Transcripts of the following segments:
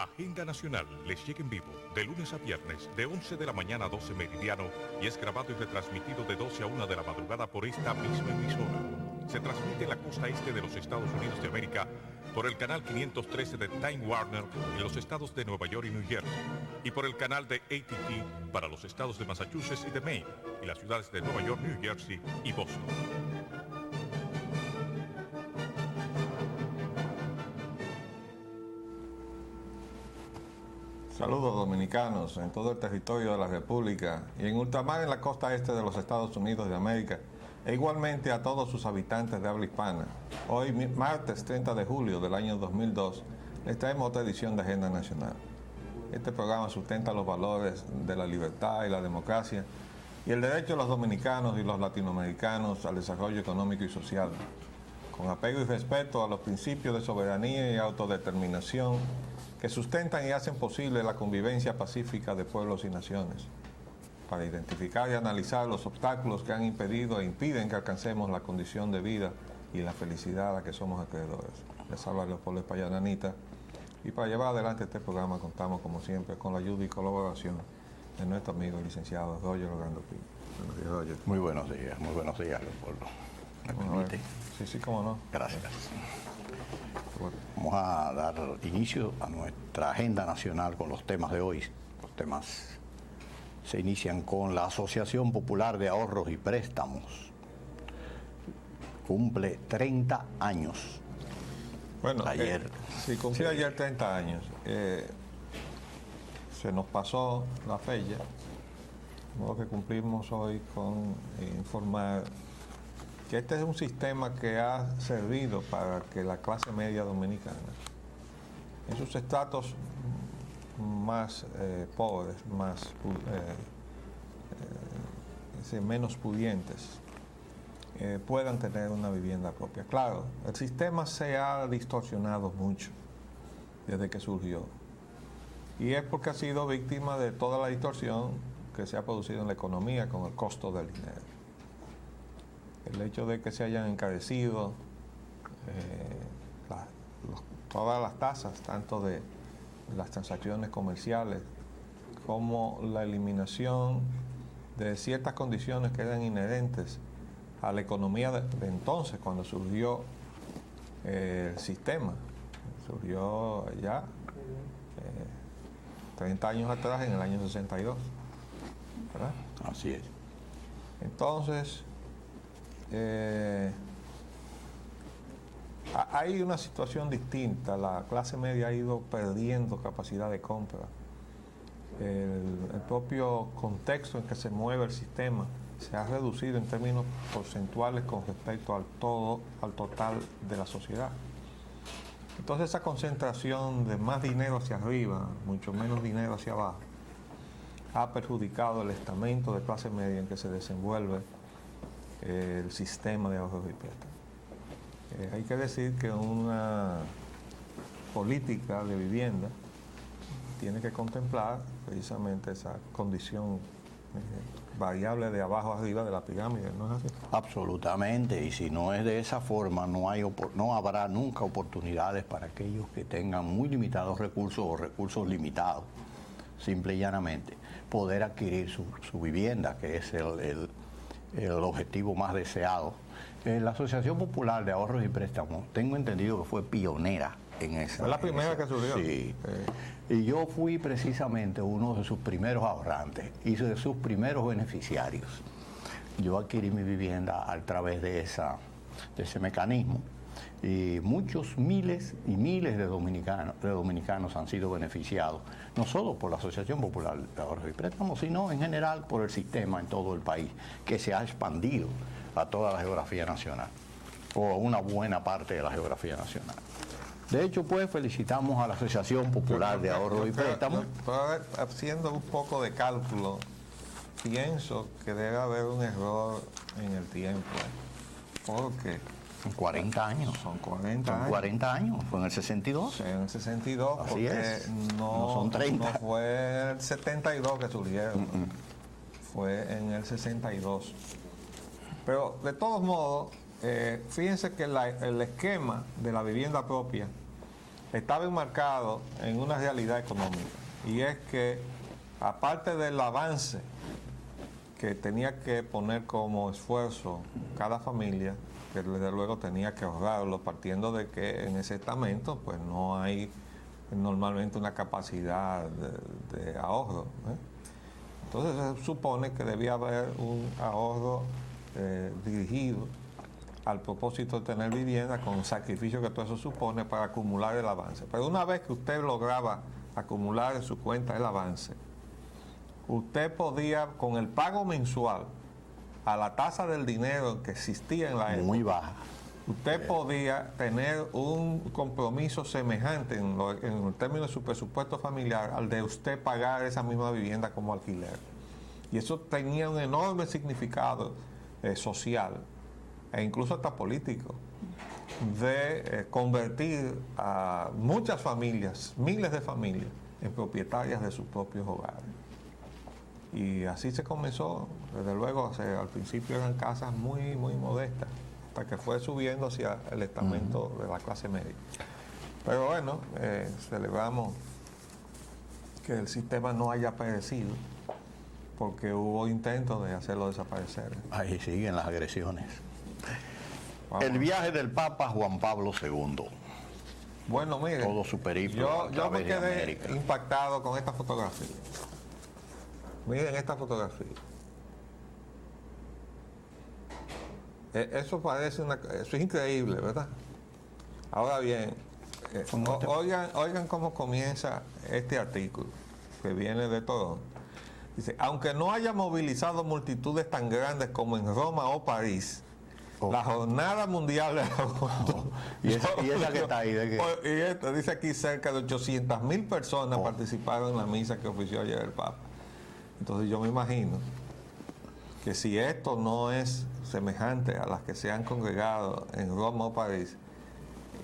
Agenda Nacional les llega en vivo de lunes a viernes de 11 de la mañana a 12 meridiano y es grabado y retransmitido de 12 a 1 de la madrugada por esta misma emisora. Se transmite en la costa este de los Estados Unidos de América por el canal 513 de Time Warner en los estados de Nueva York y New Jersey y por el canal de AT&T para los estados de Massachusetts y de Maine y las ciudades de Nueva York, New Jersey y Boston. Saludos dominicanos en todo el territorio de la República y en ultramar en la costa este de los Estados Unidos de América e igualmente a todos sus habitantes de habla hispana. Hoy, martes 30 de julio del año 2002, les traemos otra edición de Agenda Nacional. Este programa sustenta los valores de la libertad y la democracia y el derecho de los dominicanos y los latinoamericanos al desarrollo económico y social, con apego y respeto a los principios de soberanía y autodeterminación que sustentan y hacen posible la convivencia pacífica de pueblos y naciones, para identificar y analizar los obstáculos que han impedido e impiden que alcancemos la condición de vida y la felicidad a la que somos acreedores. Les habla Leopoldo Espaillat, y para llevar adelante este programa contamos, como siempre, con la ayuda y colaboración de nuestro amigo el licenciado Roger Orlando Pino. Buenos días, Roger. Muy buenos días, Leopoldo. ¿Me permite? Sí, cómo no. Gracias. Vamos a dar inicio a nuestra agenda nacional con los temas de hoy. Los temas se inician con la Asociación Popular de Ahorros y Préstamos. Cumple 30 años. Bueno, ayer. Sí, cumplí ayer 30 años. Se nos pasó la fecha. Lo que cumplimos hoy con informar que este es un sistema que ha servido para que la clase media dominicana, en sus estratos más pobres, menos pudientes, puedan tener una vivienda propia. Claro, el sistema se ha distorsionado mucho desde que surgió, y es porque ha sido víctima de toda la distorsión que se ha producido en la economía con el costo del dinero. El hecho de que se hayan encarecido todas las tasas, tanto de las transacciones comerciales como la eliminación de ciertas condiciones que eran inherentes a la economía de entonces, cuando surgió el sistema. Surgió ya 30 años atrás, en el año 62, ¿verdad? Así es. Entonces, hay una situación distinta. La clase media ha ido perdiendo capacidad de compra. El propio contexto en que se mueve el sistema se ha reducido en términos porcentuales con respecto al total de la sociedad. Entonces, esa concentración de más dinero hacia arriba, mucho menos dinero hacia abajo, ha perjudicado el estamento de clase media en que se desenvuelve el sistema de ahorros y préstamos. Hay que decir que una política de vivienda tiene que contemplar precisamente esa condición variable de abajo arriba de la pirámide, ¿no es así? Absolutamente, y si no es de esa forma, no habrá nunca oportunidades para aquellos que tengan muy limitados recursos o recursos limitados, simple y llanamente, poder adquirir su vivienda, que es el objetivo más deseado. La Asociación Popular de Ahorros y Préstamos, tengo entendido que fue pionera en esa. Fue la primera que surgió. Sí. Y yo fui precisamente uno de sus primeros ahorrantes y de sus primeros beneficiarios. Yo adquirí mi vivienda a través de ese mecanismo. Y muchos miles y miles de dominicanos han sido beneficiados, no solo por la Asociación Popular de Ahorros y Préstamos, sino en general por el sistema en todo el país, que se ha expandido a toda la geografía nacional, o a una buena parte de la geografía nacional. De hecho, pues, felicitamos a la Asociación Popular de Ahorros y Préstamos. Haciendo un poco de cálculo, pienso que debe haber un error en el tiempo, porque 40 años. Son 40 años. 40 años, fue en el 62. Sí, en el 62, así porque es. No son 30. No fue el 72 que surgieron, fue en el 62. Pero de todos modos, fíjense que el esquema de la vivienda propia estaba enmarcado en una realidad económica, y es que aparte del avance que tenía que poner como esfuerzo cada familia, que desde luego tenía que ahorrarlo, partiendo de que en ese estamento pues no hay normalmente una capacidad de ahorro, ¿eh? Entonces se supone que debía haber un ahorro dirigido al propósito de tener vivienda, con el sacrificio que todo eso supone para acumular el avance. Pero una vez que usted lograba acumular en su cuenta el avance, usted podía, con el pago mensual a la tasa del dinero que existía en la época, Muy baja. usted podía tener un compromiso semejante en términos de su presupuesto familiar al de usted pagar esa misma vivienda como alquiler. Y eso tenía un enorme significado social e incluso hasta político, de convertir a muchas familias, miles de familias, en propietarias de sus propios hogares. Y así se comenzó. Desde luego, al principio eran casas muy, muy modestas, hasta que fue subiendo hacia el estamento de la clase media. Pero bueno, celebramos que el sistema no haya perecido, porque hubo intentos de hacerlo desaparecer. Ahí siguen las agresiones. Vamos. El viaje del Papa Juan Pablo II. Bueno, mire, Todo su periplo a yo me través de quedé América. impactado con esta fotografía. Miren esta fotografía. Eso parece eso es increíble, ¿verdad? Ahora bien, oigan cómo comienza este artículo, que viene de Toronto. Dice, aunque no haya movilizado multitudes tan grandes como en Roma o París, la Jornada Mundial de Agosto. ¿Y esa que está ahí? ¿De qué? Y esto dice aquí, cerca de 800.000 personas participaron en la misa que ofició ayer el Papa. Entonces yo me imagino que si esto no es semejante a las que se han congregado en Roma o París,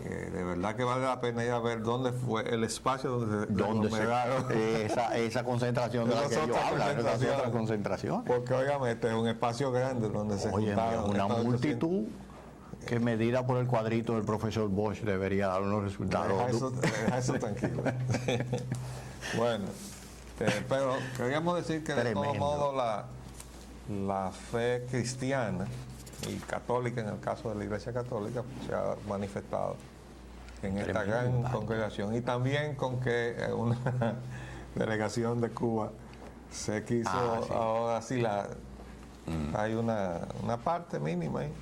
de verdad que vale la pena ir a ver dónde fue el espacio donde se esa concentración de la que ellos hablan, esa otra concentración. Porque, óigame, este es un espacio grande donde se juntaron. Una multitud que medida por el cuadrito del profesor Bosch debería dar unos resultados. Deja eso tranquilo. Bueno, pero queríamos decir que de todo modo la fe cristiana y católica, en el caso de la Iglesia Católica, pues, se ha manifestado en esta gran congregación, y también con que una delegación de Cuba se quiso ahora asilar. Hay una parte mínima ahí.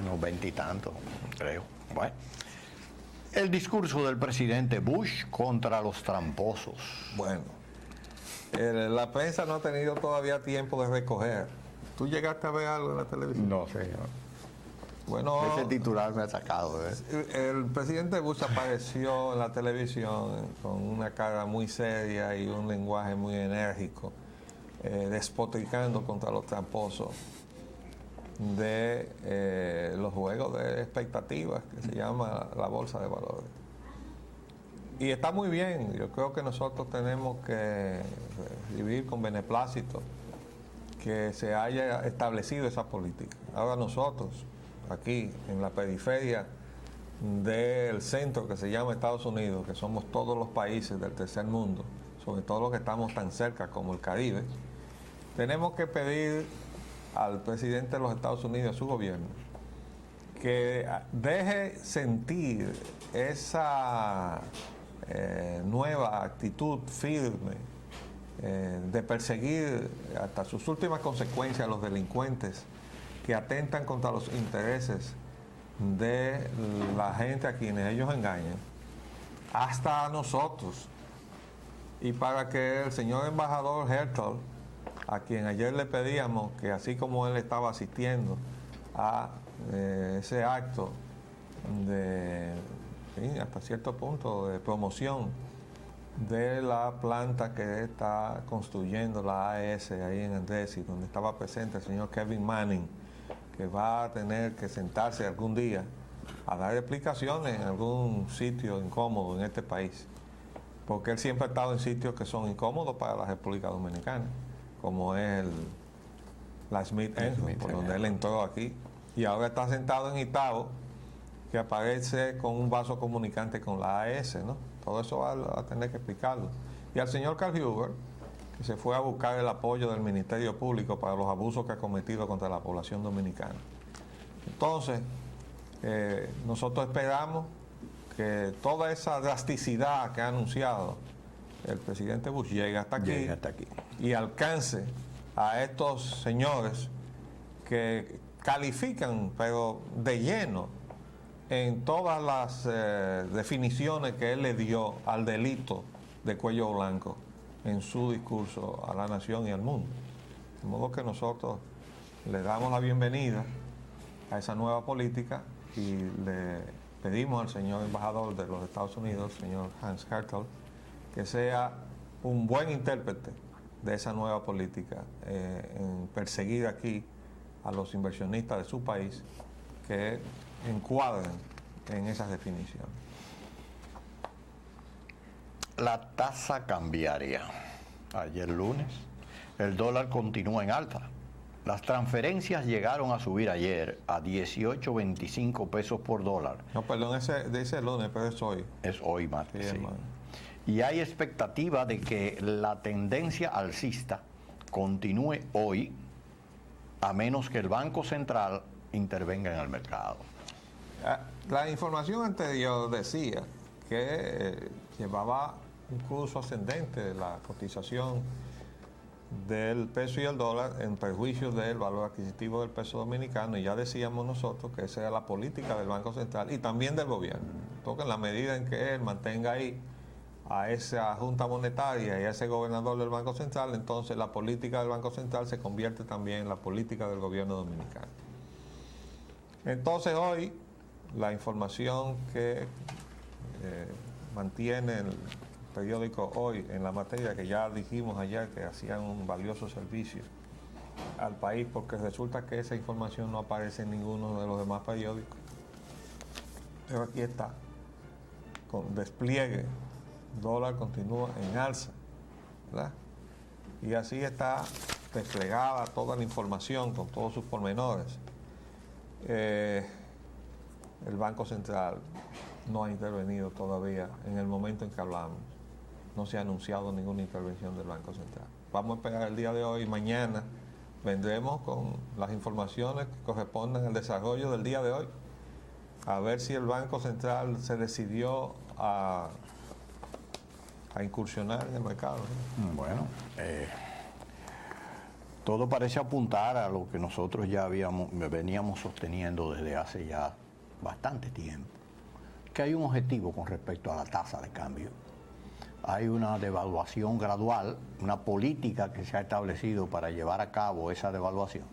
Unos 20 y tantos, creo. Bueno. El discurso del presidente Bush contra los tramposos. Bueno, la prensa no ha tenido todavía tiempo de recoger. ¿Tú llegaste a ver algo en la televisión? No, señor. Bueno, ese titular me ha sacado. El presidente Bush apareció en la televisión con una cara muy seria y un lenguaje muy enérgico, despotricando contra los tramposos de los juegos de expectativas que se llama la bolsa de valores. Y está muy bien. Yo creo que nosotros tenemos que vivir con beneplácito que se haya establecido esa política. Ahora nosotros, aquí en la periferia del centro que se llama Estados Unidos, que somos todos los países del tercer mundo, sobre todo los que estamos tan cerca como el Caribe, tenemos que pedir al presidente de los Estados Unidos, a su gobierno, que deje sentir esa nueva actitud firme de perseguir hasta sus últimas consecuencias a los delincuentes que atentan contra los intereses de la gente a quienes ellos engañan, hasta a nosotros. Y para que el señor embajador Hertel, a quien ayer le pedíamos que así como él estaba asistiendo a ese acto de, hasta cierto punto, de promoción de la planta que está construyendo la AES ahí en Andrés, donde estaba presente el señor Kevin Manning, que va a tener que sentarse algún día a dar explicaciones en algún sitio incómodo en este país, porque él siempre ha estado en sitios que son incómodos para la República Dominicana, como es la Smith Enron, por donde él entró aquí, y ahora está sentado en Itabo, que aparece con un vaso comunicante con la AES, ¿no? Todo eso va a tener que explicarlo. Y al señor Carl Huber, que se fue a buscar el apoyo del Ministerio Público para los abusos que ha cometido contra la población dominicana. Entonces, nosotros esperamos que toda esa drasticidad que ha anunciado el presidente Bush llegue hasta aquí, y alcance a estos señores que califican, pero de lleno, en todas las definiciones que él le dio al delito de cuello blanco en su discurso a la nación y al mundo. De modo que nosotros le damos la bienvenida a esa nueva política y le pedimos al señor embajador de los Estados Unidos, señor Hans Hertel, que sea un buen intérprete de esa nueva política en perseguir aquí a los inversionistas de su país que encuadren en esas definiciones. La tasa cambiaria. Ayer lunes, el dólar continúa en alta. Las transferencias llegaron a subir ayer a 18.25 pesos por dólar. No, perdón, dice el lunes, pero es hoy. Es hoy, martes. Sí, Sí. hermano. Y hay expectativa de que la tendencia alcista continúe hoy, a menos que el Banco Central intervenga en el mercado. La información anterior decía que llevaba un curso ascendente de la cotización del peso y el dólar en perjuicio del valor adquisitivo del peso dominicano, y ya decíamos nosotros que esa era la política del Banco Central y también del gobierno, porque en la medida en que él mantenga ahí a esa junta monetaria y a ese gobernador del Banco Central, entonces la política del Banco Central se convierte también en la política del gobierno dominicano. Entonces hoy la información que mantiene el periódico Hoy en la materia, que ya dijimos ayer que hacían un valioso servicio al país, porque resulta que esa información no aparece en ninguno de los demás periódicos, pero aquí está, con despliegue, dólar continúa en alza, ¿verdad? Y así está desplegada toda la información con todos sus pormenores. El Banco Central no ha intervenido todavía en el momento en que hablamos. No se ha anunciado ninguna intervención del Banco Central. Vamos a esperar el día de hoy y mañana vendremos con las informaciones que correspondan al desarrollo del día de hoy, a ver si el Banco Central se decidió a incursionar en el mercado. Bueno, todo parece apuntar a lo que nosotros ya veníamos sosteniendo desde hace ya bastante tiempo, que hay un objetivo con respecto a la tasa de cambio. Hay una devaluación gradual, una política que se ha establecido para llevar a cabo esa devaluación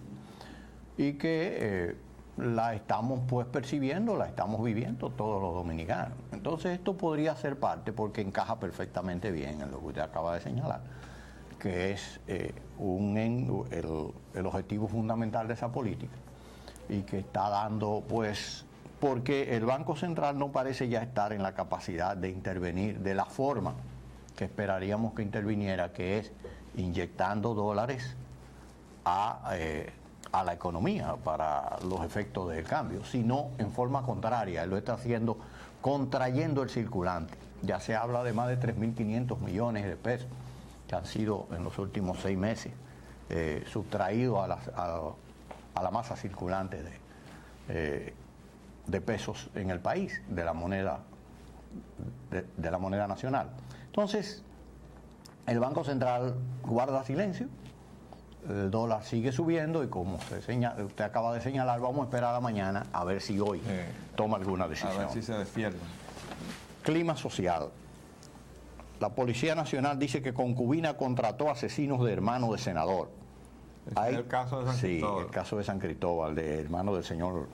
y que la estamos pues percibiendo, la estamos viviendo todos los dominicanos. Entonces esto podría ser parte, porque encaja perfectamente bien en lo que usted acaba de señalar, que es el objetivo fundamental de esa política y que está dando pues, porque el Banco Central no parece ya estar en la capacidad de intervenir de la forma que esperaríamos que interviniera, que es inyectando dólares a la economía para los efectos del cambio, sino en forma contraria. Él lo está haciendo contrayendo el circulante. Ya se habla de más de 3.500 millones de pesos que han sido en los últimos 6 meses sustraídos a la masa circulante de pesos en el país, de la moneda nacional. Entonces, el Banco Central guarda silencio, el dólar sigue subiendo y como usted acaba de señalar, vamos a esperar a la mañana a ver si hoy toma alguna decisión. A ver si se despierta. Clima social. La Policía Nacional dice que concubina contrató asesinos de hermano de senador. El caso de San Cristóbal. Sí, el caso de San Cristóbal, de hermano del señor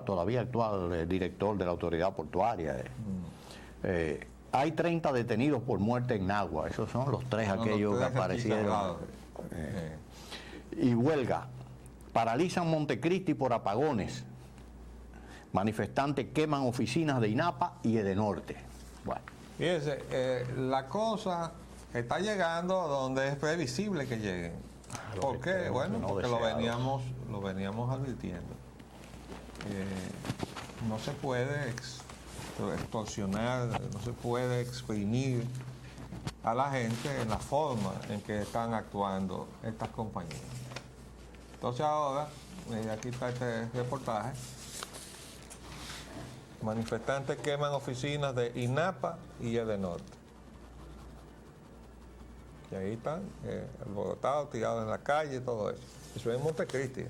todavía actual director de la autoridad portuaria. Hay 30 detenidos por muerte en Nagua. Esos son los tres aquellos que aparecieron. Y huelga. Paralizan Montecristi por apagones. Manifestantes queman oficinas de INAPA y Edenorte. Bueno. Fíjense, la cosa está llegando donde es previsible que lleguen. ¿Por qué? Bueno, porque lo veníamos advirtiendo. no se puede extorsionar, no se puede exprimir a la gente en la forma en que están actuando estas compañías. Entonces ahora, aquí está este reportaje. Manifestantes queman oficinas de INAPA y Edenorte. Y ahí están, alborotados, tirados en la calle, todo eso. Eso es en Montecristi.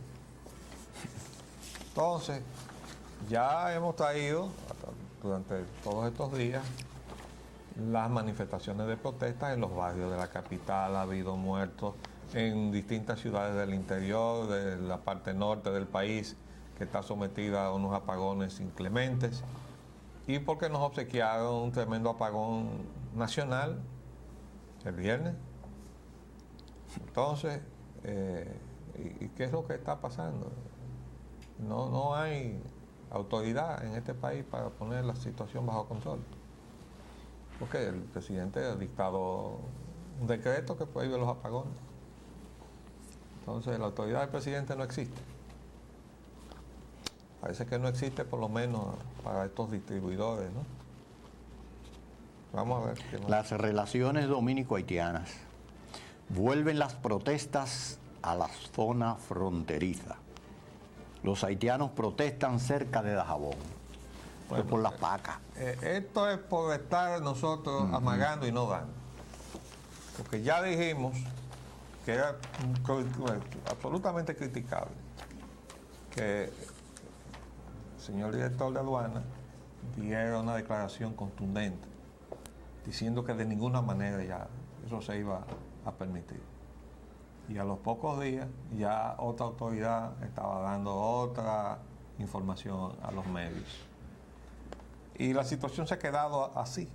Entonces, ya hemos traído durante todos estos días las manifestaciones de protesta en los barrios de la capital. Ha habido muertos en distintas ciudades del interior, de la parte norte del país, que está sometida a unos apagones inclementes, y porque nos obsequiaron un tremendo apagón nacional el viernes. Entonces, ¿y qué es lo que está pasando? No hay autoridad en este país para poner la situación bajo control. Porque el presidente ha dictado un decreto que prohíbe los apagones. Entonces, la autoridad del presidente no existe. Parece que no existe, por lo menos para estos distribuidores, ¿no? Vamos a ver qué más. Las relaciones dominico-haitianas. Vuelven las protestas a la zona fronteriza. Los haitianos protestan cerca de Dajabón. Bueno, por las pacas. Esto es por estar nosotros amagando y no dando. Porque ya dijimos que era absolutamente criticable que el señor director de aduana diera una declaración contundente diciendo que de ninguna manera ya eso se iba a permitir. Y a los pocos días ya otra autoridad estaba dando otra información a los medios. Y la situación se ha quedado así,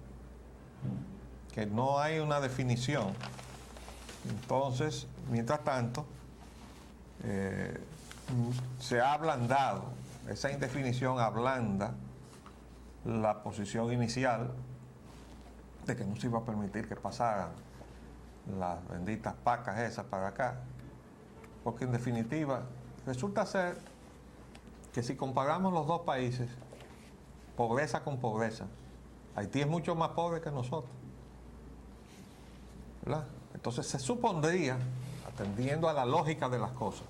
que no hay una definición. Entonces, mientras tanto, se ha ablandado, esa indefinición ablanda la posición inicial de que no se iba a permitir que pasaran las benditas pacas esas para acá, porque en definitiva resulta ser que si comparamos los dos países, pobreza con pobreza, Haití es mucho más pobre que nosotros, ¿verdad? Entonces se supondría, atendiendo a la lógica de las cosas,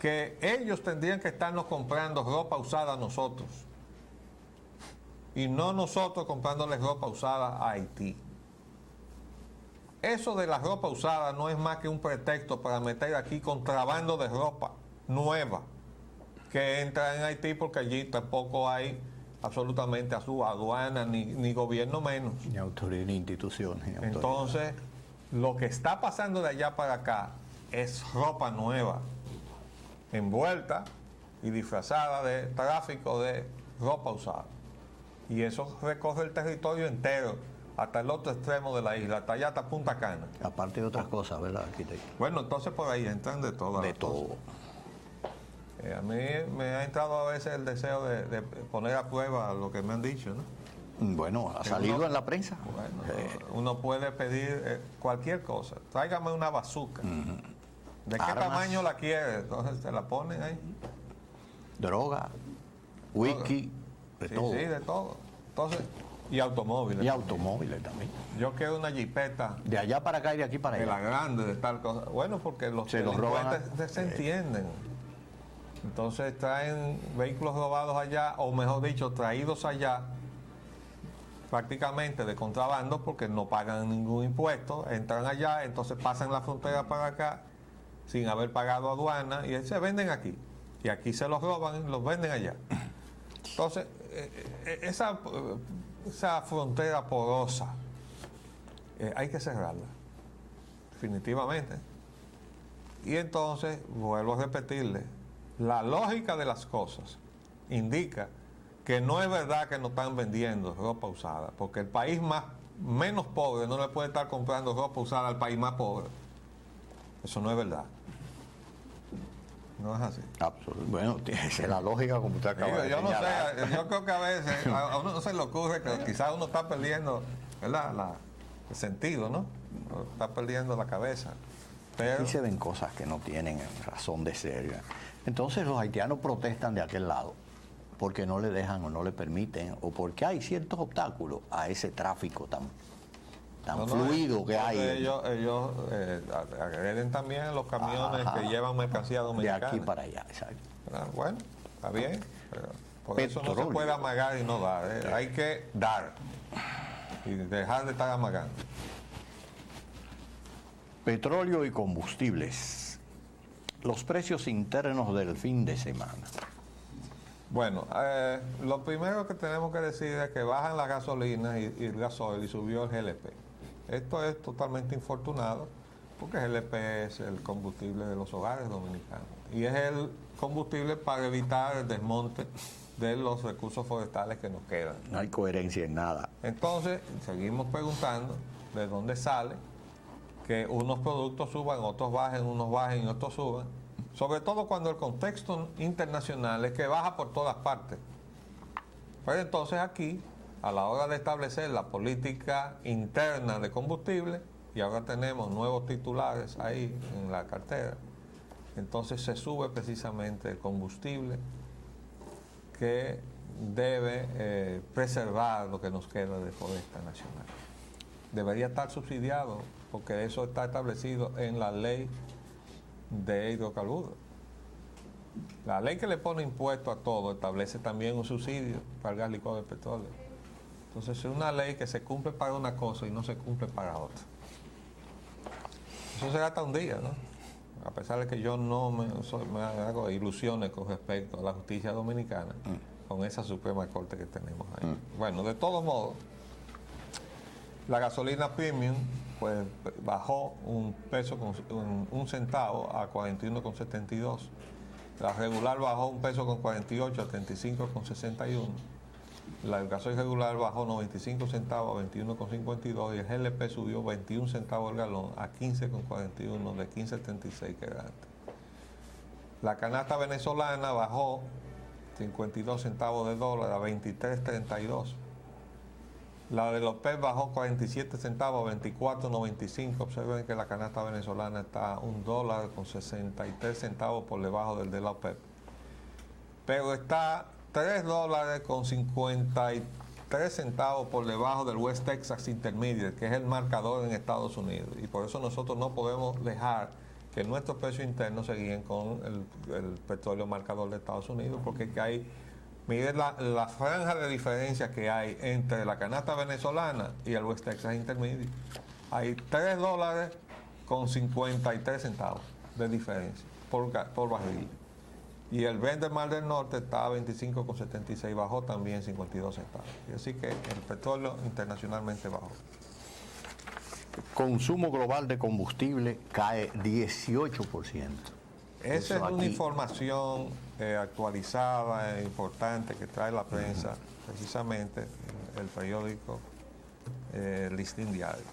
que ellos tendrían que estarnos comprando ropa usada a nosotros y no nosotros comprándoles ropa usada a Haití. Eso de la ropa usada no es más que un pretexto para meter aquí contrabando de ropa nueva que entra en Haití, porque allí tampoco hay absolutamente a su aduana ni gobierno menos. Ni autoridad, ni instituciones. Ni autoridad. Entonces, lo que está pasando de allá para acá es ropa nueva, envuelta y disfrazada de tráfico de ropa usada. Y eso recorre el territorio entero, hasta el otro extremo de la isla, hasta allá, hasta Punta Cana. Aparte de otras cosas, ¿verdad, arquitecto? Bueno, entonces por ahí entran de todas De las todo. cosas. A mí me ha entrado a veces el deseo de poner a prueba lo que me han dicho, ¿no? Bueno, ha salido en la prensa. Bueno, uno puede pedir cualquier cosa. Tráigame una bazooka. ¿De qué Armas. tamaño la quiere? Entonces se la ponen ahí. Droga, whisky, de Sí, todo. sí, de todo. Entonces, y automóviles. Y automóviles también. Yo quiero una jipeta De allá para acá y de aquí para de la allá. grande, de tal cosa. Bueno, porque los Se los roban delincuentes se entienden. Entonces traen vehículos robados allá, o mejor dicho, traídos allá, prácticamente de contrabando, porque no pagan ningún impuesto, entran allá, entonces pasan la frontera para acá sin haber pagado aduana y se venden aquí. Y aquí se los roban y los venden allá. Entonces, esa frontera porosa hay que cerrarla, definitivamente. Y entonces, vuelvo a repetirle, la lógica de las cosas indica que no es verdad que no están vendiendo ropa usada, porque el país menos pobre no le puede estar comprando ropa usada al país más pobre. Eso no es verdad. No es así. Absolutamente. Bueno, esa es la lógica como usted acaba de Yo no señalar. sé, yo creo que a veces a uno no se le ocurre que quizás uno está perdiendo, ¿verdad? El sentido, ¿no? Está perdiendo la cabeza. Pero Aquí se ven cosas que no tienen razón de ser. Entonces los haitianos protestan de aquel lado porque no le dejan o no le permiten o porque hay ciertos obstáculos a ese tráfico tan fluido que hay. Ellos agreden también los camiones que llevan mercancía dominicana. De aquí para allá, exacto. Bueno, está bien, pero por eso no se puede amagar y no dar. Hay que dar y dejar de estar amagando. Petróleo y combustibles. Los precios internos del fin de semana. Bueno, lo primero que tenemos que decir es que bajan las gasolinas y el gasoil y subió el GLP. Esto es totalmente infortunado porque el GLP es el combustible de los hogares dominicanos y es el combustible para evitar el desmonte de los recursos forestales que nos quedan. No hay coherencia en nada. Entonces, seguimos preguntando de dónde sale que unos productos suban, otros bajen, unos bajen y otros suban. Sobre todo cuando el contexto internacional es que baja por todas partes. Pero entonces aquí, a la hora de establecer la política interna de combustible, y ahora tenemos nuevos titulares ahí en la cartera, entonces se sube precisamente el combustible que debe preservar lo que nos queda de foresta nacional. Debería estar subsidiado porque eso está establecido en la ley de hidrocarburos. La ley que le pone impuesto a todo establece también un subsidio para el gas licuado de petróleo. Entonces es una ley que se cumple para una cosa y no se cumple para otra. Eso se gasta un día, ¿no? A pesar de que yo no me hago ilusiones con respecto a la justicia dominicana, con esa Suprema Corte que tenemos ahí. Bueno, de todos modos, la gasolina premium pues bajó un centavo a 41,72. La regular bajó un peso con 48 a 35,61. El gasoil regular bajó 95 centavos a 21,52 y el GLP subió 21 centavos el galón a 15,41 de 15,76 que era antes. La canasta venezolana bajó 52 centavos de dólar a 23,32. La de los PEP bajó 47 centavos a 24,95. Observen que la canasta venezolana está $1 con 63 centavos por debajo del de la OPEP. Pero está $3 con 53 centavos por debajo del West Texas Intermediate, que es el marcador en Estados Unidos. Y por eso nosotros no podemos dejar que nuestros precios internos se guíen con el petróleo marcador de Estados Unidos, porque que hay... Miren la franja de diferencia que hay entre la canasta venezolana y el West Texas Intermediate. Hay $3 con 53 centavos de diferencia por barril. Y el Brent del Mar del Norte está a 25,76, bajó también 52 centavos. Y así que el petróleo internacionalmente bajó. Consumo global de combustible cae 18%. Esa es una información actualizada e importante que trae la prensa, precisamente el periódico Listín Diario.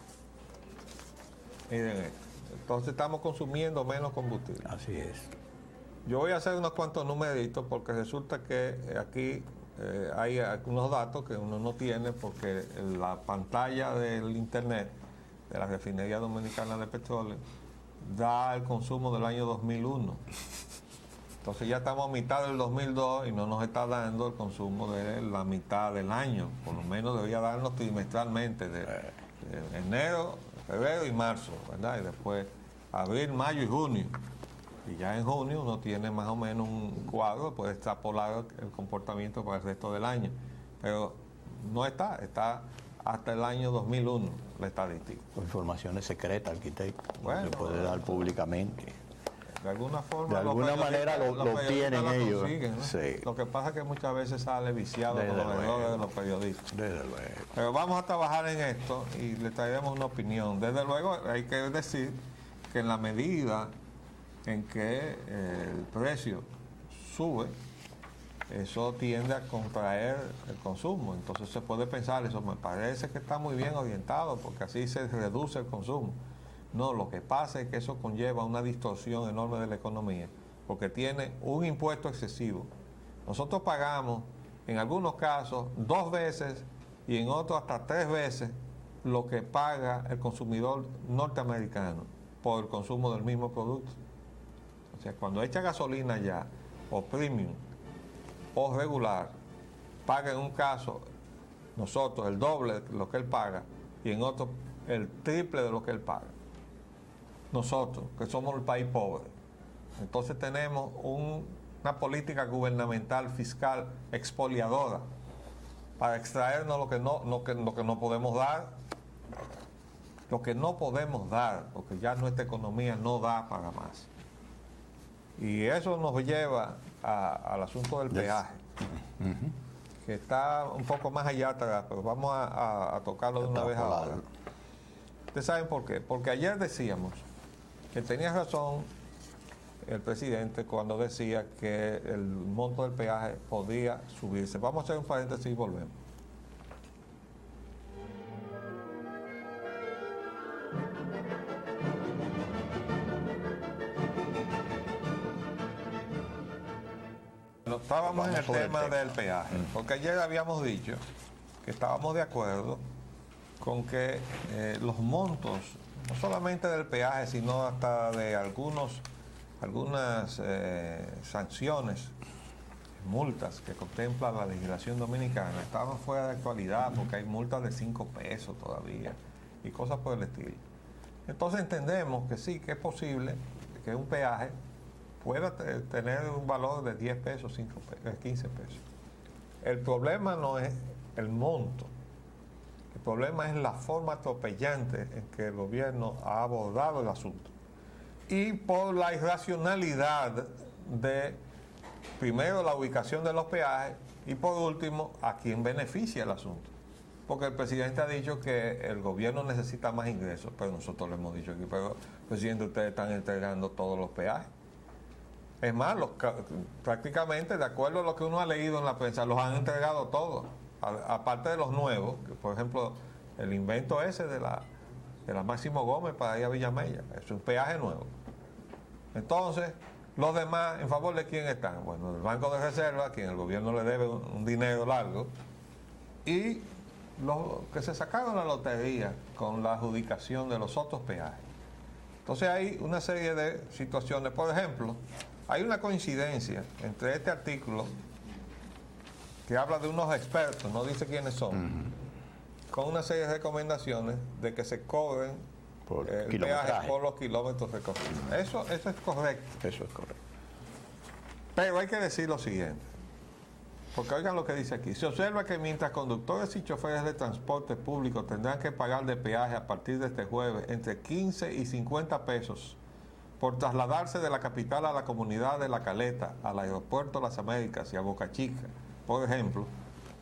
Miren esto. Entonces estamos consumiendo menos combustible. Así es. Yo voy a hacer unos cuantos numeritos porque resulta que aquí hay algunos datos que uno no tiene porque la pantalla del internet de la Refinería Dominicana de Petróleo da el consumo del año 2001. Entonces ya estamos a mitad del 2002 y no nos está dando el consumo de la mitad del año. Por lo menos debería darnos trimestralmente de enero, febrero y marzo, ¿verdad? Y después abril, mayo y junio. Y ya en junio uno tiene más o menos un cuadro, puede extrapolar el comportamiento para el resto del año. Pero no está hasta el año 2001 la estadística. Informaciones secretas, arquitecto, Bueno, no se puede dar públicamente. De alguna forma, De alguna manera lo obtienen ellos. Consiguen, ¿no? Sí. Lo que pasa es que muchas veces sale viciado Desde con los luego. errores de los periodistas. Desde luego. Pero vamos a trabajar en esto y le traeremos una opinión. Desde luego hay que decir que en la medida en que el precio sube, eso tiende a contraer el consumo. Entonces se puede pensar, eso me parece que está muy bien orientado porque así se reduce el consumo. No, lo que pasa es que eso conlleva una distorsión enorme de la economía porque tiene un impuesto excesivo. Nosotros pagamos en algunos casos 2 veces y en otros hasta 3 veces lo que paga el consumidor norteamericano por el consumo del mismo producto. O sea, cuando echa gasolina ya, o premium o regular, paga en un caso nosotros el doble de lo que él paga y en otro el triple de lo que él paga. Nosotros, que somos el país pobre. Entonces tenemos una política gubernamental fiscal expoliadora para extraernos lo que no podemos dar, porque ya nuestra economía no da para más. Y eso nos lleva al asunto del peaje, que está un poco más allá atrás, pero vamos a tocarlo de una vez ahora. ¿Ustedes saben por qué? Porque ayer decíamos que tenía razón el presidente cuando decía que el monto del peaje podía subirse. Vamos a hacer un paréntesis y volvemos. Estábamos en el tema del peaje, porque ayer habíamos dicho que estábamos de acuerdo con que los montos, no solamente del peaje, sino hasta de algunas sanciones, multas que contempla la legislación dominicana, estaban fuera de actualidad porque hay multas de 5 pesos todavía y cosas por el estilo. Entonces entendemos que sí, que es posible que un peaje pueda tener un valor de 10 pesos, 5 pesos, 15 pesos. El problema no es el monto, el problema es la forma atropellante en que el gobierno ha abordado el asunto. Y por la irracionalidad de, primero, la ubicación de los peajes y por último, a quién beneficia el asunto. Porque el presidente ha dicho que el gobierno necesita más ingresos, pero nosotros le hemos dicho aquí, pero presidente, ustedes están entregando todos los peajes. Es más, prácticamente, de acuerdo a lo que uno ha leído en la prensa, los han entregado todos, aparte de los nuevos, que por ejemplo, el invento ese de la Máximo Gómez para ir a Villamella, es un peaje nuevo. Entonces, los demás, ¿en favor de quién están? Bueno, del Banco de Reserva, a quien el gobierno le debe un dinero largo, y los que se sacaron la lotería con la adjudicación de los otros peajes. Entonces hay una serie de situaciones. Por ejemplo, hay una coincidencia entre este artículo que habla de unos expertos, no dice quiénes son, con una serie de recomendaciones de que se cobren el peaje por los kilómetros recorridos. Eso es correcto. Eso es correcto. Pero hay que decir lo siguiente, porque oigan lo que dice aquí. Se observa que mientras conductores y choferes de transporte público tendrán que pagar de peaje a partir de este jueves entre 15 y 50 pesos por trasladarse de la capital a la comunidad de La Caleta, al aeropuerto Las Américas y a Boca Chica, por ejemplo,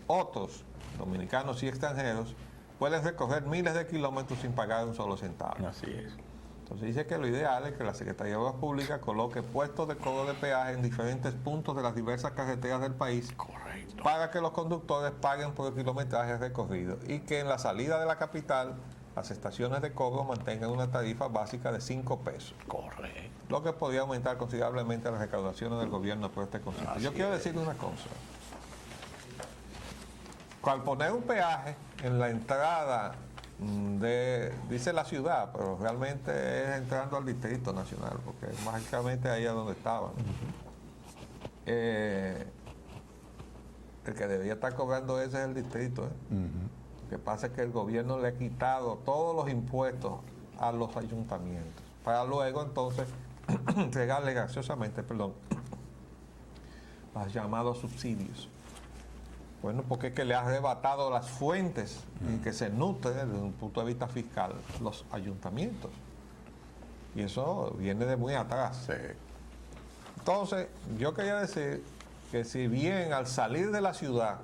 otros, dominicanos y extranjeros, pueden recorrer miles de kilómetros sin pagar un solo centavo. Así es. Entonces dice que lo ideal es que la Secretaría de Obras Públicas coloque puestos de cobro de peaje en diferentes puntos de las diversas carreteras del país. Correcto. Para que los conductores paguen por el kilometraje recorrido y que en la salida de la capital las estaciones de cobro mantengan una tarifa básica de 5 pesos. Correcto. Lo que podría aumentar considerablemente las recaudaciones del gobierno por este concepto. Yo quiero decirle una cosa. Al poner un peaje en la entrada dice la ciudad, pero realmente es entrando al Distrito Nacional, porque mágicamente ahí es donde estaban. El que debería estar cobrando ese es el distrito. Lo que pasa es que el gobierno le ha quitado todos los impuestos a los ayuntamientos, para luego entonces entregarle graciosamente, los llamados subsidios. Bueno, porque es que le ha arrebatado las fuentes en que se nutre desde un punto de vista fiscal los ayuntamientos. Y eso viene de muy atrás. Sí. Entonces, yo quería decir que si bien al salir de la ciudad,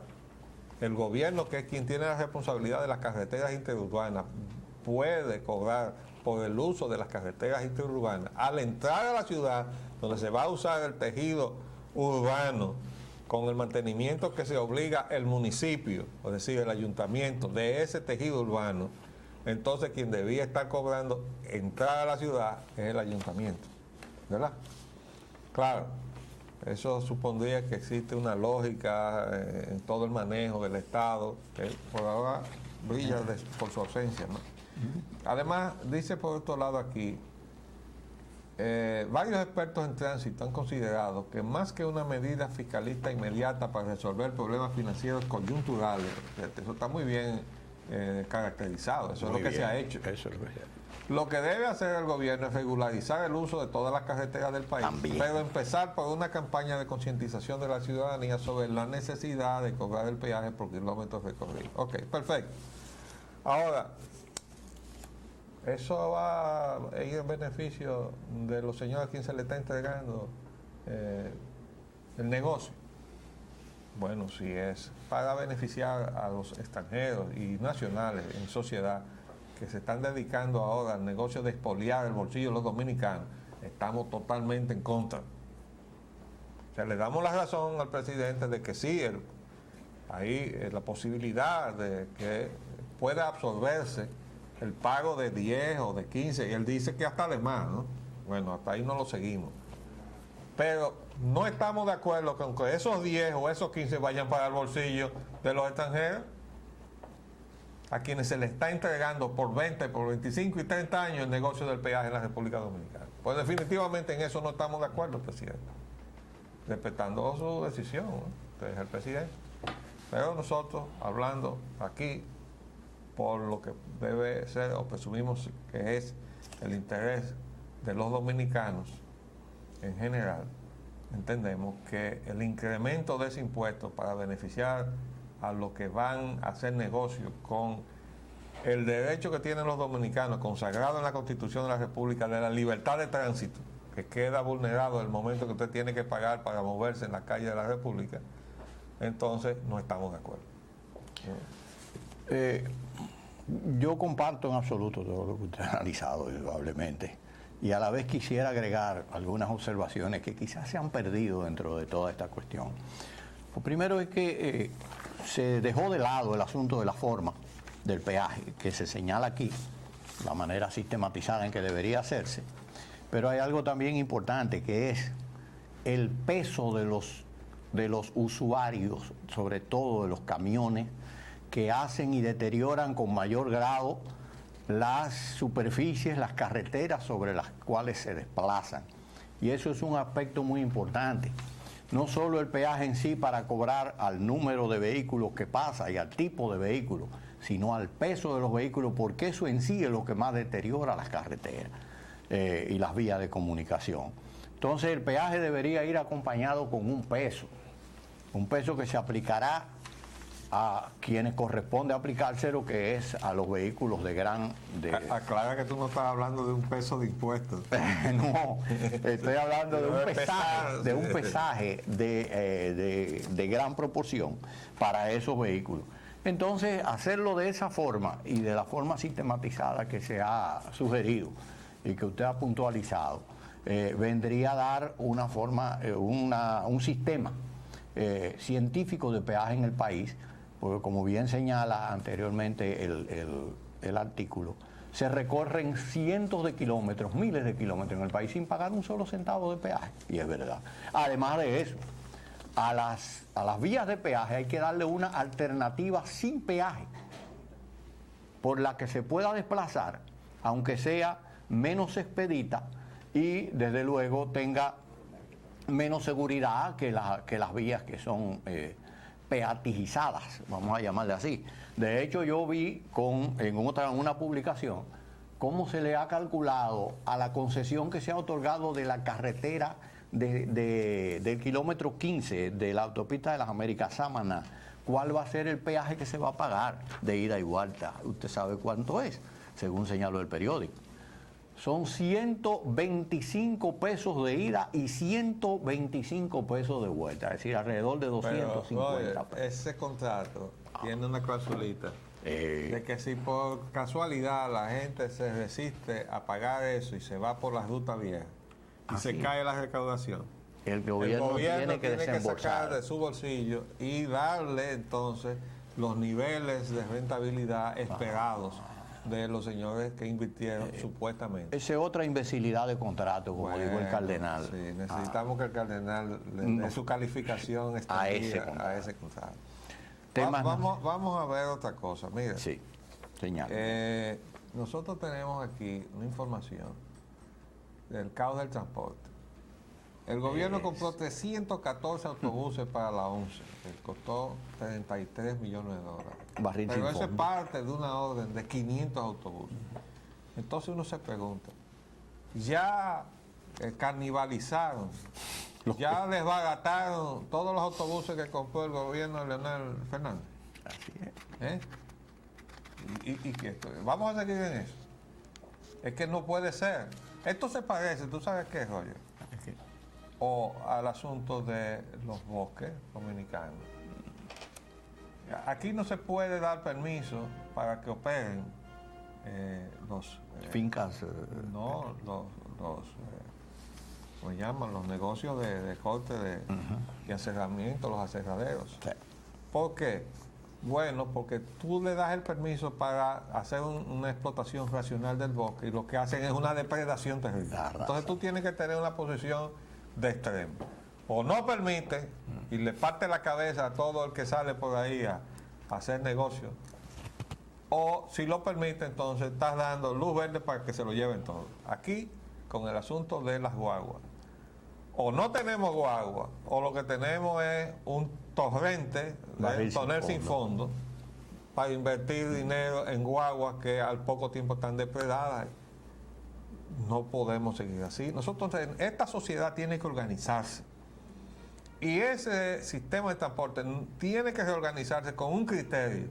el gobierno, que es quien tiene la responsabilidad de las carreteras interurbanas, puede cobrar por el uso de las carreteras interurbanas, al entrar a la ciudad, donde se va a usar el tejido urbano, con el mantenimiento que se obliga el municipio, es decir, el ayuntamiento de ese tejido urbano, entonces quien debía estar cobrando entrar a la ciudad es el ayuntamiento, ¿verdad? Claro, eso supondría que existe una lógica en todo el manejo del Estado, que por ahora brilla por su ausencia, ¿no? Además, dice por otro lado aquí, varios expertos en tránsito han considerado que más que una medida fiscalista inmediata para resolver problemas financieros coyunturales, eso está muy bien caracterizado, eso Muy es lo que bien, se ha hecho. Eso es lo que se ha hecho. Lo que debe hacer el gobierno es regularizar el uso de todas las carreteras del país, También. pero empezar por una campaña de concientización de la ciudadanía sobre la necesidad de cobrar el peaje por kilómetros recorridos. Ok, perfecto. Ahora, eso va a ir en beneficio de los señores a quien se le está entregando el negocio. Bueno, si es para beneficiar a los extranjeros y nacionales en sociedad que se están dedicando ahora al negocio de expoliar el bolsillo de los dominicanos, estamos totalmente en contra. O sea, le damos la razón al presidente de que sí, hay la posibilidad de que pueda absorberse el pago de 10 o de 15, y él dice que hasta de más, ¿no? Bueno, hasta ahí no lo seguimos. Pero no estamos de acuerdo con que esos 10 o esos 15 vayan para el bolsillo de los extranjeros, a quienes se les está entregando por 20, por 25 y 30 años el negocio del peaje en la República Dominicana. Pues definitivamente en eso no estamos de acuerdo, presidente. Respetando su decisión, ¿no? Usted es el presidente. Pero nosotros, hablando aquí por lo que debe ser o presumimos que es el interés de los dominicanos en general, entendemos que el incremento de ese impuesto para beneficiar a los que van a hacer negocio con el derecho que tienen los dominicanos consagrado en la Constitución de la República de la libertad de tránsito, que queda vulnerado el momento que usted tiene que pagar para moverse en la calle de la República, entonces no estamos de acuerdo. Yo comparto en absoluto todo lo que usted ha analizado, indudablemente. Y a la vez quisiera agregar algunas observaciones que quizás se han perdido dentro de toda esta cuestión. Lo primero es que se dejó de lado el asunto de la forma del peaje, que se señala aquí, la manera sistematizada en que debería hacerse. Pero hay algo también importante, que es el peso de los usuarios, sobre todo de los camiones, que hacen y deterioran con mayor grado las superficies, las carreteras sobre las cuales se desplazan. Y eso es un aspecto muy importante. No solo el peaje en sí para cobrar al número de vehículos que pasa y al tipo de vehículo, sino al peso de los vehículos, porque eso en sí es lo que más deteriora las carreteras y las vías de comunicación. Entonces el peaje debería ir acompañado con un peso que se aplicará a quienes corresponde aplicárselo, que es a los vehículos de gran... Aclara que tú no estás hablando de un peso de impuestos. No, estoy hablando de un pesaje de gran proporción para esos vehículos. Entonces, hacerlo de esa forma y de la forma sistematizada que se ha sugerido y que usted ha puntualizado, vendría a dar una forma, un sistema científico de peaje en el país, porque como bien señala anteriormente el artículo, se recorren cientos de kilómetros, miles de kilómetros en el país sin pagar un solo centavo de peaje, y es verdad. Además de eso, a las vías de peaje hay que darle una alternativa sin peaje, por la que se pueda desplazar, aunque sea menos expedita y desde luego tenga menos seguridad que las vías que son peatigizadas, vamos a llamarle así. De hecho, yo vi en una publicación cómo se le ha calculado a la concesión que se ha otorgado de la carretera del kilómetro 15 de la autopista de las Américas, Samaná, cuál va a ser el peaje que se va a pagar de ida y vuelta. Usted sabe cuánto es, según señaló el periódico. Son 125 pesos de ida y 125 pesos de vuelta, es decir, alrededor de 250 pesos. Ese contrato tiene una clausulita de que si por casualidad la gente se resiste a pagar eso y se va por la ruta vieja y se cae la recaudación, el gobierno tiene que sacar de su bolsillo y darle entonces los niveles de rentabilidad esperados de los señores que invirtieron supuestamente. Esa es otra imbecilidad de contrato, como dijo el cardenal. Sí, necesitamos que el cardenal le dé su calificación a ese contrato. Vamos a ver otra cosa. Mira, sí, señal. nosotros tenemos aquí una información del caos del transporte. El gobierno compró 314 autobuses para la ONCE, que costó 33 millones de dólares. Barril Pero sin eso es fondo. parte de una orden de 500 autobuses. Entonces uno se pregunta, ya carnivalizaron, ya desbarataron todos los autobuses que compró el gobierno de Leonel Fernández. Así es. ¿Eh? ¿Y qué? Vamos a seguir en eso. Es que no puede ser. Esto se parece, ¿tú sabes qué, Roger? O al asunto de los bosques dominicanos. Aquí no se puede dar permiso para que operen los Fincas. no ¿cómo se llaman? Los negocios de corte y aserramiento, los aserraderos. Sí. ¿Por qué? Bueno, porque tú le das el permiso para hacer una explotación racional del bosque y lo que hacen es una depredación terrible. Entonces tú tienes que tener una posición de extremo. O no permite y le parte la cabeza a todo el que sale por ahí a hacer negocio. O si lo permite, entonces estás dando luz verde para que se lo lleven todo. Aquí, con el asunto de las guaguas. O no tenemos guagua, o lo que tenemos es un torrente de tonel sin fondo para invertir dinero en guaguas que al poco tiempo están depredadas. No podemos seguir así. Nosotros, esta sociedad tiene que organizarse. Y ese sistema de transporte tiene que reorganizarse con un criterio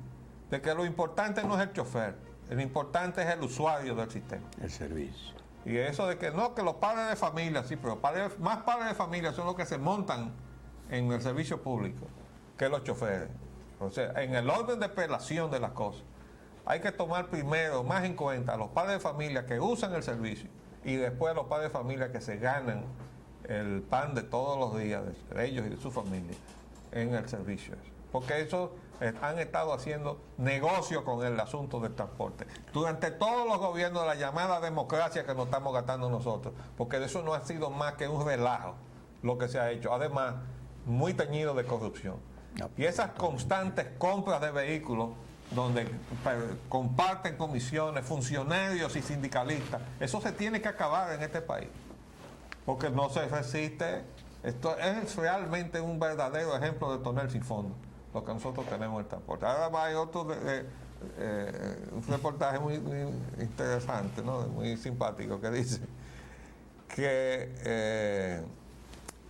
de que lo importante no es el chofer, lo importante es el usuario del sistema. El servicio. Y eso de que no, que los padres de familia, sí, pero más padres de familia son los que se montan en el servicio público que los choferes. O sea, en el orden de prelación de las cosas, hay que tomar primero, más en cuenta, a los padres de familia que usan el servicio y después a los padres de familia que se ganan el pan de todos los días de ellos y de su familia en el servicio. Porque eso han estado haciendo negocio con el asunto del transporte. Durante todos los gobiernos de la llamada democracia que nos estamos gastando nosotros, porque de eso no ha sido más que un relajo lo que se ha hecho. Además, muy teñido de corrupción. Y esas constantes compras de vehículos donde comparten comisiones, funcionarios y sindicalistas, eso se tiene que acabar en este país. Porque no se resiste. Esto es realmente un verdadero ejemplo de tonel sin fondo, lo que nosotros tenemos en el transporte. Ahora hay otro un reportaje muy interesante, ¿no? Muy simpático, que dice que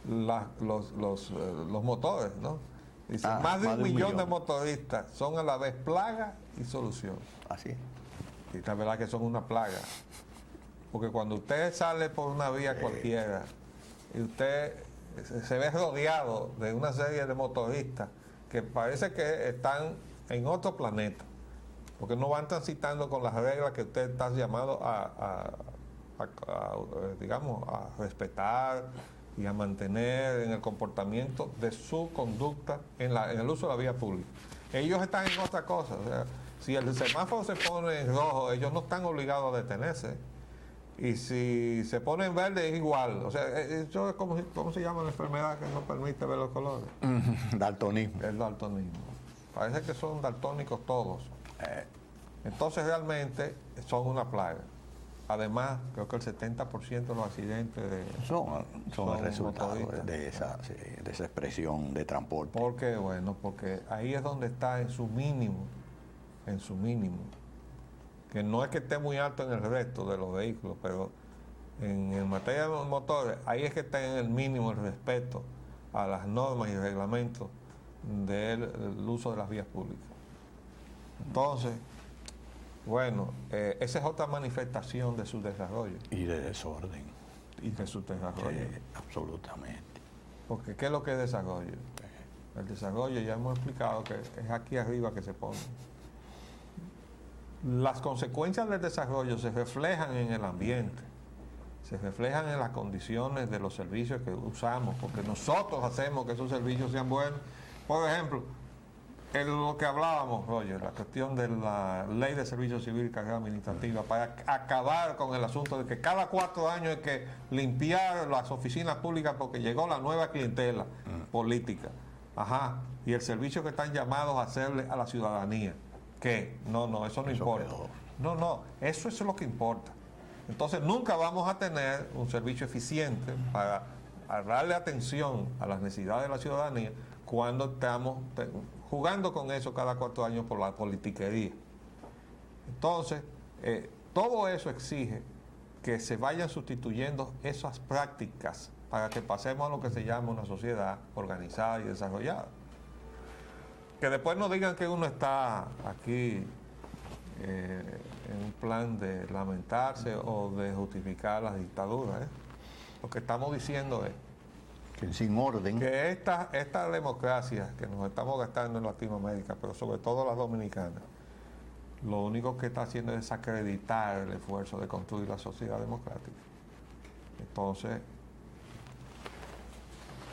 los motores, ¿no? Dice, más de un millón de motoristas son a la vez plaga y solución. Así es. Y la verdad que son una plaga. Porque cuando usted sale por una vía cualquiera y usted se ve rodeado de una serie de motoristas que parece que están en otro planeta, porque no van transitando con las reglas que usted está llamado digamos, a respetar y a mantener en el comportamiento de su conducta en el uso de la vía pública. Ellos están en otra cosa. O sea, si el semáforo se pone en rojo, ellos no están obligados a detenerse. Y si se pone en verde es igual. O sea, eso es como, ¿cómo se llama la enfermedad que no permite ver los colores? Daltonismo. El daltonismo. Parece que son daltónicos todos. Entonces realmente son una plaga. Además, creo que el 70% de los accidentes son el resultado de esa expresión de transporte. ¿Por qué? Bueno, porque ahí es donde está en su mínimo, que no es que esté muy alto en el resto de los vehículos, pero en materia de los motores, ahí es que está en el mínimo el respeto a las normas y reglamentos del uso de las vías públicas. Entonces, bueno, esa es otra manifestación de su desarrollo. Y de desorden. Y de su desarrollo. Sí, absolutamente. Porque ¿qué es lo que es desarrollo? El desarrollo, ya hemos explicado que es aquí arriba que se pone. Las consecuencias del desarrollo se reflejan en el ambiente, se reflejan en las condiciones de los servicios que usamos, porque nosotros hacemos que esos servicios sean buenos. Por ejemplo, lo que hablábamos, Roger, la cuestión de la ley de servicio civil y carrera administrativa, para acabar con el asunto de que cada 4 años hay que limpiar las oficinas públicas porque llegó la nueva clientela política. Ajá, y el servicio que están llamados a hacerle a la ciudadanía. ¿Qué? No, eso no importa. No, eso es lo que importa. Entonces nunca vamos a tener un servicio eficiente para darle atención a las necesidades de la ciudadanía cuando estamos jugando con eso cada 4 años por la politiquería. Entonces, todo eso exige que se vayan sustituyendo esas prácticas para que pasemos a lo que se llama una sociedad organizada y desarrollada. Que después no digan que uno está aquí en un plan de lamentarse o de justificar las dictaduras. Lo que estamos diciendo es que sin orden. Que esta democracia que nos estamos gastando en Latinoamérica, pero sobre todo las dominicanas, lo único que está haciendo es desacreditar el esfuerzo de construir la sociedad democrática. Entonces...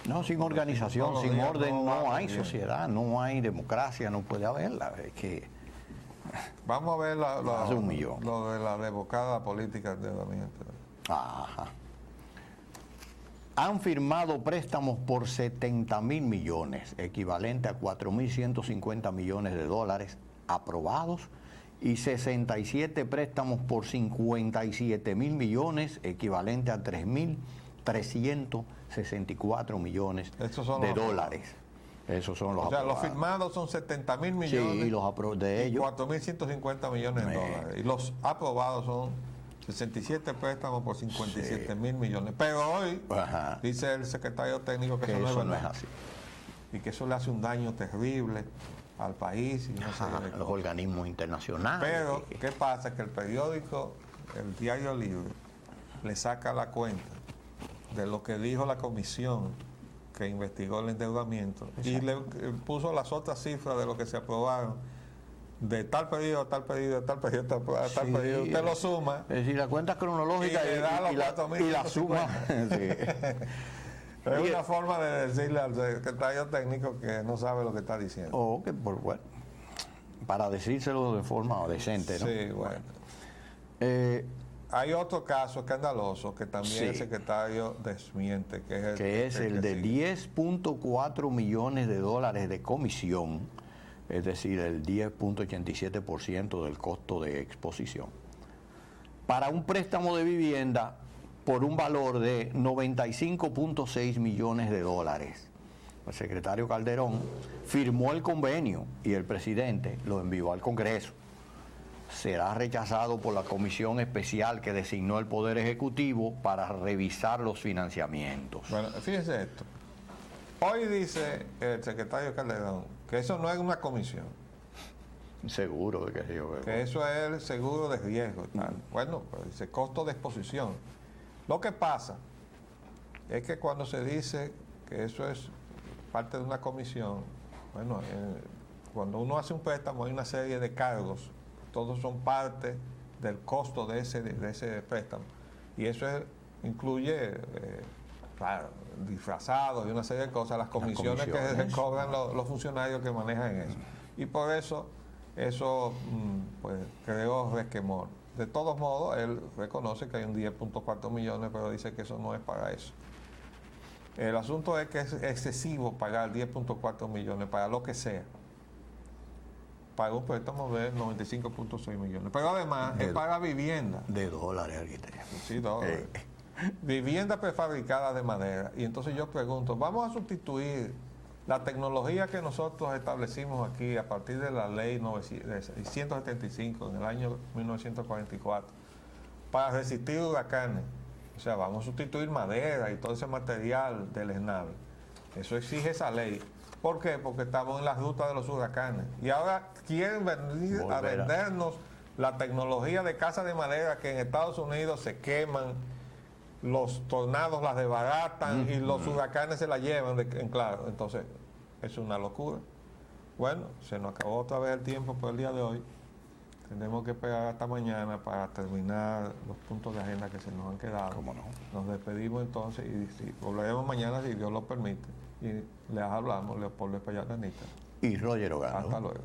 No, sin organización, sin orden, no hay sociedad, no hay democracia, no puede haberla. Es que... Vamos a ver lo de la revocada política de endeudamiento. Ajá. Han firmado préstamos por 70.000 millones, equivalente a 4.150 millones de dólares aprobados, y 67 préstamos por 57.000 millones, equivalente a 3.364 millones de dólares. Esos son los aprobados. Los firmados son 70.000 millones. Sí, y los de ellos. 4.150 millones de dólares. Y los aprobados son 67 préstamos por 57.000 millones. Pero hoy dice el secretario técnico que eso no es así. Y que eso le hace un daño terrible al país y los organismos internacionales. Pero, ¿qué pasa? Que el periódico, el Diario Libre, le saca la cuenta de lo que dijo la comisión que investigó el endeudamiento. Exacto. Y le puso las otras cifras de lo que se aprobaron, de tal pedido a tal pedido, de tal pedido a tal pedido. Usted lo suma. Es decir, la cuenta cronológica y la suma. Es una forma de decirle al secretario técnico que no sabe lo que está diciendo. O que, bueno, para decírselo de forma decente, ¿no? Sí, bueno. Hay otro caso escandaloso que también el secretario desmiente, que es el de 10.4 millones de dólares de comisión, es decir, el 10.87% del costo de exposición, para un préstamo de vivienda por un valor de 95.6 millones de dólares. El secretario Calderón firmó el convenio y el presidente lo envió al Congreso. Será rechazado por la comisión especial que designó el Poder Ejecutivo para revisar los financiamientos. Bueno, fíjese esto. Hoy dice el secretario Calderón que eso no es una comisión. Seguro de que sí. Que eso es el seguro de riesgo. Bueno, pues dice costo de exposición. Lo que pasa es que cuando se dice que eso es parte de una comisión, bueno, cuando uno hace un préstamo hay una serie de cargos, todos son parte del costo de ese préstamo. Y eso incluye, claro, disfrazados y una serie de cosas, las comisiones que cobran los funcionarios que manejan eso. Y por eso pues creó resquemor. De todos modos, él reconoce que hay un 10.4 millones, pero dice que eso no es para eso. El asunto es que es excesivo pagar 10.4 millones para lo que sea. Para un préstamo de 95.6 millones. Pero además es para vivienda. De dólares, arquitecto. Sí, dólares. Vivienda prefabricada de madera. Y entonces yo pregunto, ¿vamos a sustituir la tecnología que nosotros establecimos aquí a partir de la ley 175 en el año 1944 para resistir huracanes? O sea, vamos a sustituir madera y todo ese material deleznable. Eso exige esa ley. ¿Por qué? Porque estamos en la ruta de los huracanes. Y ahora quieren venir a vendernos la tecnología de casa de madera que en Estados Unidos se queman, los tornados las desbaratan y los huracanes se la llevan. Claro, entonces es una locura. Bueno, se nos acabó otra vez el tiempo por el día de hoy. Tenemos que esperar hasta mañana para terminar los puntos de agenda que se nos han quedado. ¿Cómo no? Nos despedimos entonces y volveremos mañana si Dios lo permite. Y les hablamos Leopoldo Espaillat Anita y Roger Ogando. Hasta luego.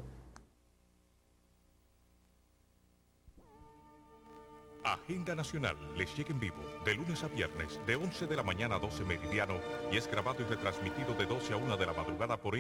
Agenda Nacional les llega en vivo de lunes a viernes de 11 de la mañana a 12 meridiano y es grabado y retransmitido de 12 a 1 de la madrugada por